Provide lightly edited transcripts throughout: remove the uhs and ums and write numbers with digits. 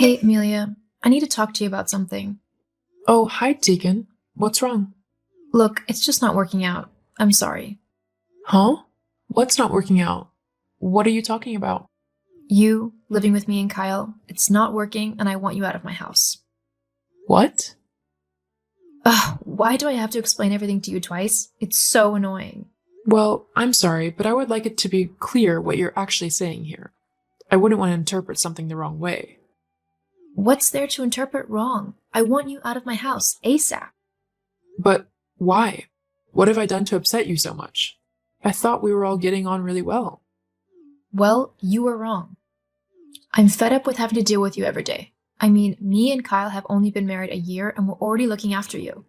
Hey, Amelia, I need to talk to you about something. Oh, hi, Tegan. What's wrong? Look, it's just not working out. I'm sorry. Huh? What's not working out? What are you talking about? You, living with me and Kyle, it's not working and I want you out of my house. What? Ugh, why do I have to explain everything to you twice? It's so annoying. Well, I'm sorry, but I would like it to be clear what you're actually saying here. I wouldn't want to interpret something the wrong way. What's there to interpret wrong? I want you out of my house, ASAP. But why? What have I done to upset you so much? I thought we were all getting on really well. Well, you were wrong. I'm fed up with having to deal with you every day. I mean, me and Kyle have only been married a year and we're already looking after you.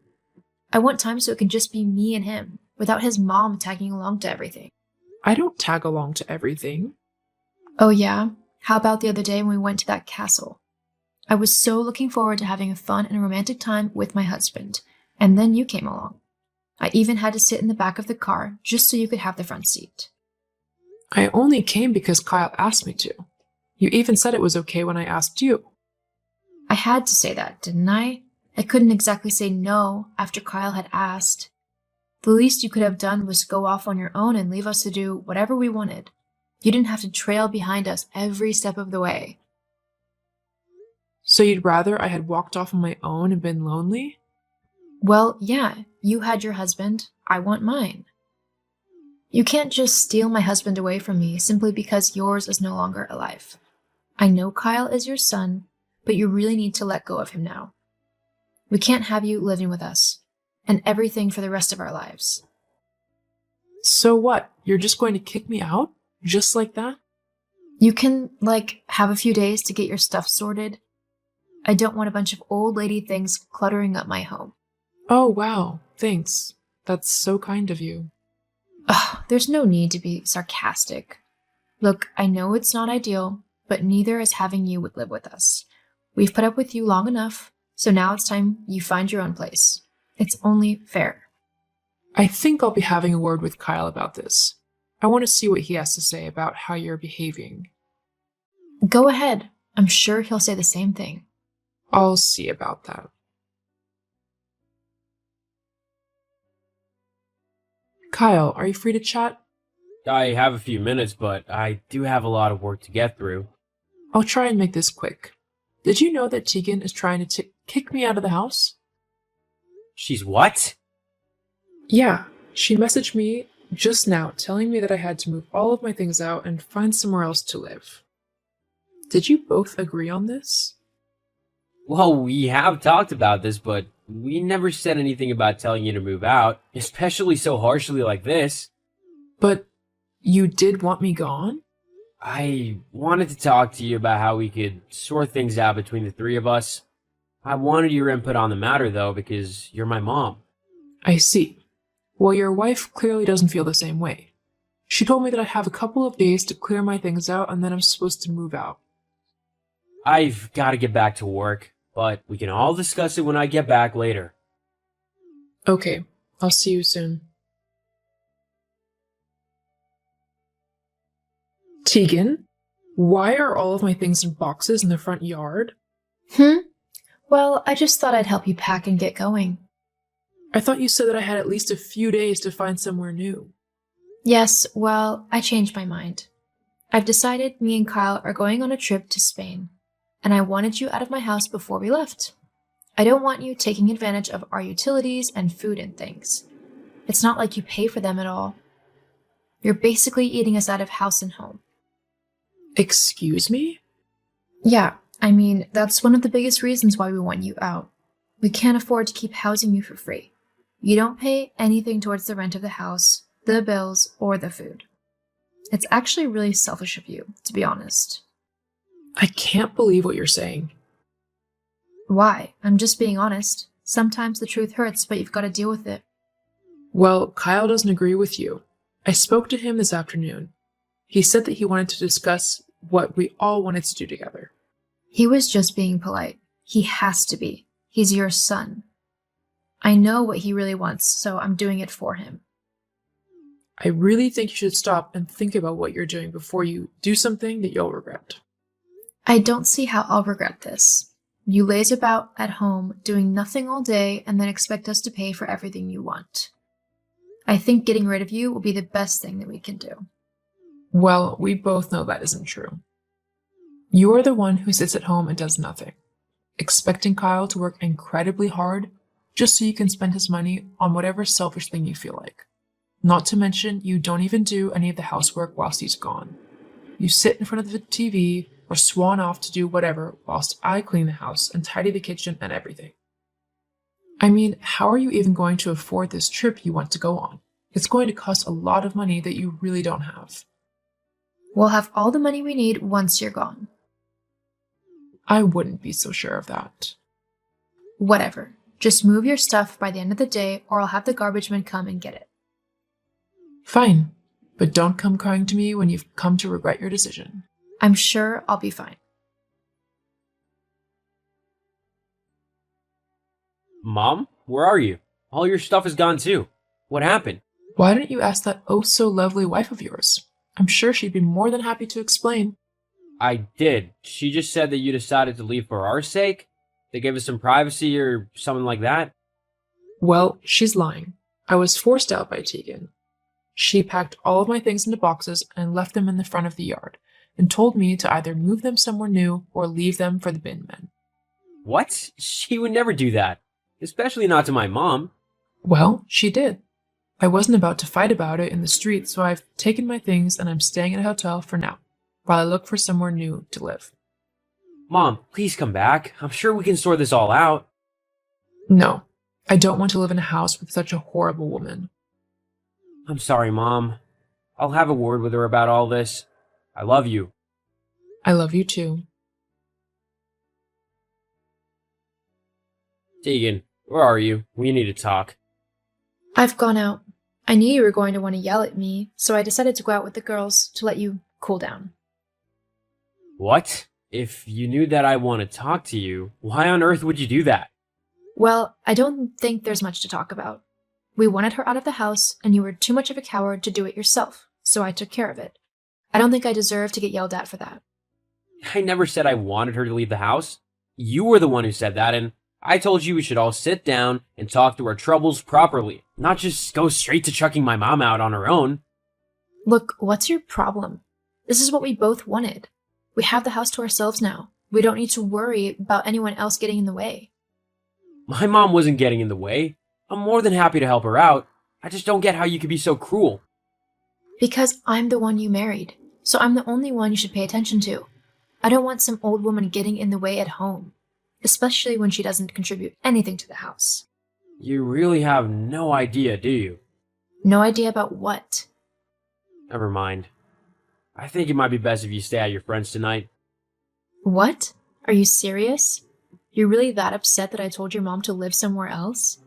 I want time so it can just be me and him, without his mom tagging along to everything. I don't tag along to everything. Oh yeah? How about the other day when we went to that castle? I was so looking forward to having a fun and romantic time with my husband, and then you came along. I even had to sit in the back of the car just so you could have the front seat. I only came because Kyle asked me to. You even said it was okay when I asked you. I had to say that, didn't I? I couldn't exactly say no after Kyle had asked. The least you could have done was go off on your own and leave us to do whatever we wanted. You didn't have to trail behind us every step of the way. So you'd rather I had walked off on my own and been lonely? Well, yeah, you had your husband, I want mine. You can't just steal my husband away from me simply because yours is no longer alive. I know Kyle is your son, but you really need to let go of him now. We can't have you living with us, and everything for the rest of our lives. So what? You're just going to kick me out? Just like that? You can, have a few days to get your stuff sorted. I don't want a bunch of old lady things cluttering up my home. Oh, wow. Thanks. That's so kind of you. Ugh, there's no need to be sarcastic. Look, I know it's not ideal, but neither is having you live with us. We've put up with you long enough, so now it's time you find your own place. It's only fair. I think I'll be having a word with Kyle about this. I want to see what he has to say about how you're behaving. Go ahead. I'm sure he'll say the same thing. I'll see about that. Kyle, are you free to chat? I have a few minutes, but I do have a lot of work to get through. I'll try and make this quick. Did you know that Tegan is trying to kick me out of the house? She's what? Yeah, she messaged me just now telling me that I had to move all of my things out and find somewhere else to live. Did you both agree on this? Well, we have talked about this, but we never said anything about telling you to move out, especially so harshly like this. But you did want me gone? I wanted to talk to you about how we could sort things out between the three of us. I wanted your input on the matter, though, because you're my mom. I see. Well, your wife clearly doesn't feel the same way. She told me that I have a couple of days to clear my things out and then I'm supposed to move out. I've got to get back to work, but we can all discuss it when I get back later. Okay, I'll see you soon. Tegan, why are all of my things in boxes in the front yard? Well, I just thought I'd help you pack and get going. I thought you said that I had at least a few days to find somewhere new. Yes, well, I changed my mind. I've decided me and Kyle are going on a trip to Spain, and I wanted you out of my house before we left. I don't want you taking advantage of our utilities and food and things. It's not like you pay for them at all. You're basically eating us out of house and home. Excuse me? Yeah, I mean, that's one of the biggest reasons why we want you out. We can't afford to keep housing you for free. You don't pay anything towards the rent of the house, the bills, or the food. It's actually really selfish of you, to be honest. I can't believe what you're saying. Why? I'm just being honest. Sometimes the truth hurts, but you've got to deal with it. Well, Kyle doesn't agree with you. I spoke to him this afternoon. He said that he wanted to discuss what we all wanted to do together. He was just being polite. He has to be. He's your son. I know what he really wants, so I'm doing it for him. I really think you should stop and think about what you're doing before you do something that you'll regret. I don't see how I'll regret this. You laze about at home, doing nothing all day, and then expect us to pay for everything you want. I think getting rid of you will be the best thing that we can do. Well, we both know that isn't true. You are the one who sits at home and does nothing, expecting Kyle to work incredibly hard just so you can spend his money on whatever selfish thing you feel like. Not to mention, you don't even do any of the housework whilst he's gone. You sit in front of the TV or swan off to do whatever whilst I clean the house and tidy the kitchen and everything. I mean, how are you even going to afford this trip you want to go on? It's going to cost a lot of money that you really don't have. We'll have all the money we need once you're gone. I wouldn't be so sure of that. Whatever. Just move your stuff by the end of the day, or I'll have the garbage man come and get it. Fine, but don't come crying to me when you've come to regret your decision. I'm sure I'll be fine. Mom, where are you? All your stuff is gone too. What happened? Why didn't you ask that oh so lovely wife of yours? I'm sure she'd be more than happy to explain. I did. She just said that you decided to leave for our sake? They gave us some privacy or something like that? Well, she's lying. I was forced out by Tegan. She packed all of my things into boxes and left them in the front of the yard, and told me to either move them somewhere new or leave them for the bin men. What? She would never do that. Especially not to my mom. Well, she did. I wasn't about to fight about it in the street, so I've taken my things and I'm staying at a hotel for now, while I look for somewhere new to live. Mom, please come back. I'm sure we can sort this all out. No, I don't want to live in a house with such a horrible woman. I'm sorry, Mom. I'll have a word with her about all this. I love you. I love you too. Tegan, where are you? We need to talk. I've gone out. I knew you were going to want to yell at me, so I decided to go out with the girls to let you cool down. What? If you knew that I want to talk to you, why on earth would you do that? Well, I don't think there's much to talk about. We wanted her out of the house, and you were too much of a coward to do it yourself, so I took care of it. I don't think I deserve to get yelled at for that. I never said I wanted her to leave the house. You were the one who said that, and I told you we should all sit down and talk through our troubles properly, not just go straight to chucking my mom out on her own. Look, what's your problem? This is what we both wanted. We have the house to ourselves now. We don't need to worry about anyone else getting in the way. My mom wasn't getting in the way. I'm more than happy to help her out. I just don't get how you could be so cruel. Because I'm the one you married, so I'm the only one you should pay attention to. I don't want some old woman getting in the way at home, especially when she doesn't contribute anything to the house. You really have no idea, do you? No idea about what? Never mind. I think it might be best if you stay at your friend's tonight. What? Are you serious? You're really that upset that I told your mom to live somewhere else?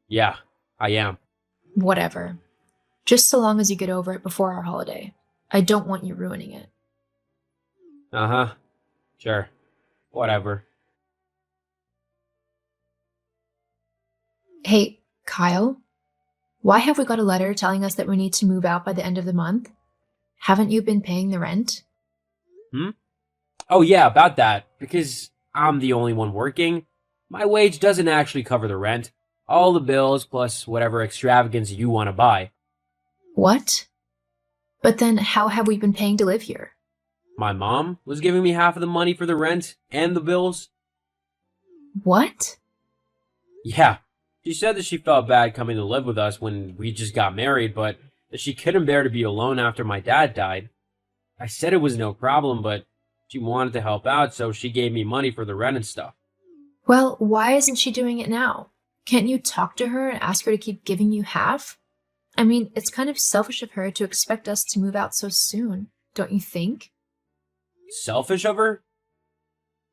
Yeah, I am. Whatever. Just so long as you get over it before our holiday. I don't want you ruining it. Uh-huh. Sure. Whatever. Hey, Kyle? Why have we got a letter telling us that we need to move out by the end of the month? Haven't you been paying the rent? Oh yeah, about that. Because I'm the only one working, my wage doesn't actually cover the rent. All the bills plus whatever extravagance you want to buy. What? But then how have we been paying to live here? My mom was giving me half of the money for the rent and the bills. What? Yeah, she said that she felt bad coming to live with us when we just got married, but that she couldn't bear to be alone after my dad died. I said it was no problem, but she wanted to help out, so she gave me money for the rent and stuff. Well, why isn't she doing it now? Can't you talk to her and ask her to keep giving you half? I mean, it's kind of selfish of her to expect us to move out so soon, don't you think? Selfish of her?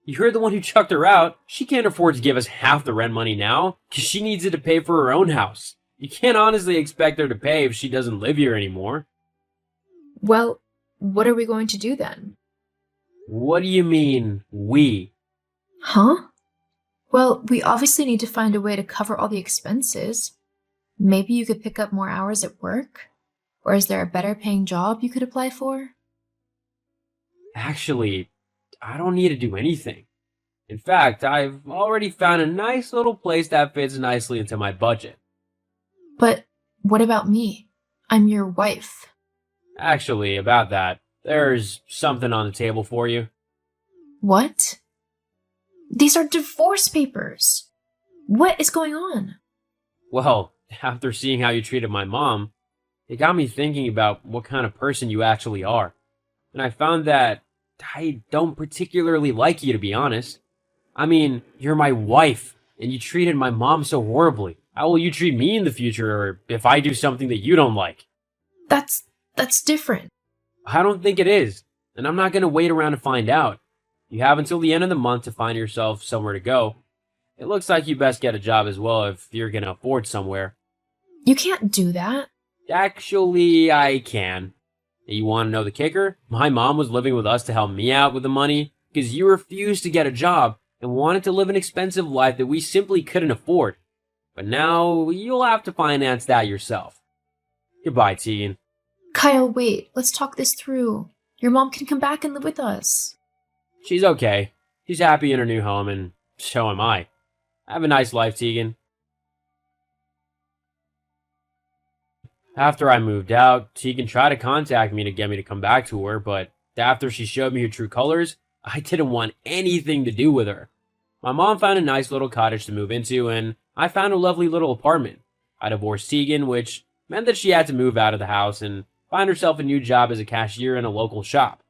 You're the one who chucked her out. She can't afford to give us half the rent money now, because she needs it to pay for her own house. You can't honestly expect her to pay if she doesn't live here anymore. Well, what are we going to do then? What do you mean, we? Huh? Well, we obviously need to find a way to cover all the expenses. Maybe you could pick up more hours at work? Or is there a better paying job you could apply for? Actually, I don't need to do anything. In fact, I've already found a nice little place that fits nicely into my budget. But what about me? I'm your wife. Actually, about that, there's something on the table for you. What? These are divorce papers. What is going on? Well, after seeing how you treated my mom, it got me thinking about what kind of person you actually are. And I found that I don't particularly like you, to be honest. I mean, you're my wife, and you treated my mom so horribly. How will you treat me in the future, or if I do something that you don't like? That's different. I don't think it is, and I'm not going to wait around to find out. You have until the end of the month to find yourself somewhere to go. It looks like you best get a job as well if you're going to afford somewhere. You can't do that. Actually, I can. You want to know the kicker? My mom was living with us to help me out with the money because you refused to get a job and wanted to live an expensive life that we simply couldn't afford. But now you'll have to finance that yourself. Goodbye, Tegan. Kyle, wait. Let's talk this through. Your mom can come back and live with us. She's okay. She's happy in her new home, and so am I. Have a nice life, Tegan. After I moved out, Tegan tried to contact me to get me to come back to her, but after she showed me her true colors, I didn't want anything to do with her. My mom found a nice little cottage to move into, and I found a lovely little apartment. I divorced Tegan, which meant that she had to move out of the house and find herself a new job as a cashier in a local shop.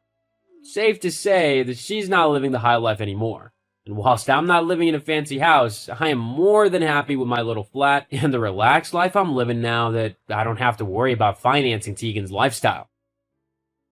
Safe to say that she's not living the high life anymore. And whilst I'm not living in a fancy house, I am more than happy with my little flat and the relaxed life I'm living now that I don't have to worry about financing Tegan's lifestyle.